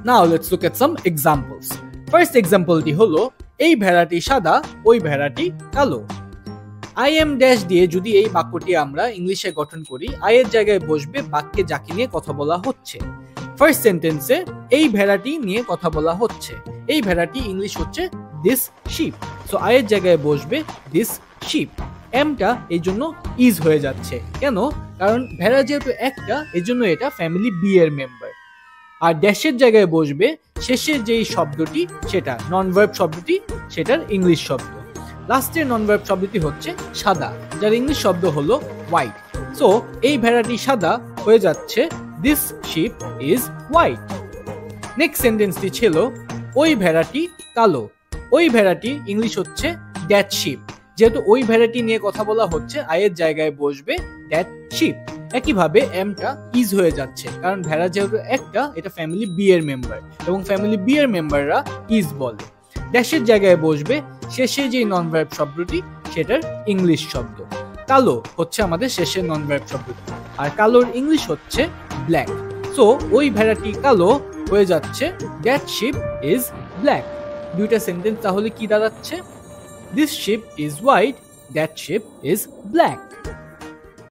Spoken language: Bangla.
Now let's look at some examples. First example টি হলো এই ভেড়াটি সাদা ওই ভেড়াটি কালো। I am dash দিয়ে যদি এই বাক্যটি আমরা ইংলিশে গঠন করি, I এর জায়গায় বসবে বাক্যে যাকে নিয়ে কথা বলা হচ্ছে। ফার্স্ট সেন্টেন্সে এই ভেড়াটি নিয়ে কথা বলা হচ্ছে। এই ভেড়াটি ইংলিশ হচ্ছে this sheep, সো I এর জায়গায় বসবে this sheep। এমটা এই জন্য ইজ হয়ে যাচ্ছে, কেন? কারণ ভেড়া যেহেতু একটা, এই জন্য এটা ফ্যামিলি বি এর মেম্বার। আর ড্যাশের জায়গায় বসবে শেষের যেই শব্দটি, সেটা নন ভার্ব শব্দটি, সেটার ইংলিশ শব্দ। লাস্টের নন ভার্ব শব্দটি হচ্ছে সাদা, যার ইংলিশ শব্দ হলো হোয়াইট। সো এই ভেড়াটি সাদা হয়ে যাচ্ছে this sheep is white. Next সেন্টেন্সটি ছিল ওই ভেড়াটি কালো। ওই ভেড়াটি ইংলিশ হচ্ছে দ্যাট শিপ। যেহেতু ওই ভেড়াটি নিয়ে কথা বলা হচ্ছে, আয়ের জায়গায় বসবে দ্যাট শিপ। একইভাবে এমটা ইজ হয়ে যাচ্ছে, কারণ ভেড়া যেহেতু একটা, এটা ফ্যামিলি বি এর মেম্বার এবং ফ্যামিলি বি এর মেম্বাররা ইজ বলে। ড্যাশের জায়গায় বসবে শেষে যে নন ভার্ব শব্দটি, সেটার ইংলিশ শব্দ। কালো হচ্ছে আমাদের শেষের নন ভার্ব শব্দটি, আর কালোর ইংলিশ হচ্ছে ব্ল্যাক। সো ওই ভেড়াটি কালো হয়ে যাচ্ছে দ্যাট শিপ ইজ ব্ল্যাক। দুইটা সেন্টেন্স তাহলে কি দাঁড়াচ্ছে? This sheep is white, that sheep is black.